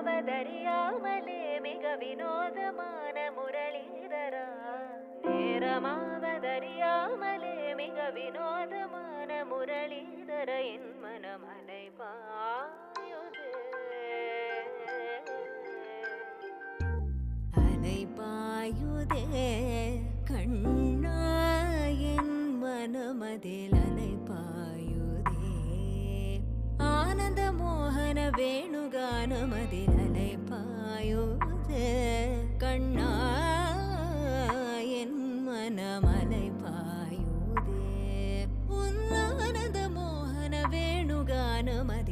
நேரமாவதறியாமலே மிக வினோதமான முரளிதரா நேரமாவதறியாமலே மிக வினோதமான முரளிதர என் மனமலை பாயுதே அலை பாயுதே கண்ணா என் மனமதில் அலை பாயுதே ஆனந்த மோகன வேணுகானமதில் அலை பாயுதே கண்ணா என் மனமலை பாயுதே உன் ஆனந்த மோகன வேணுகானமதில்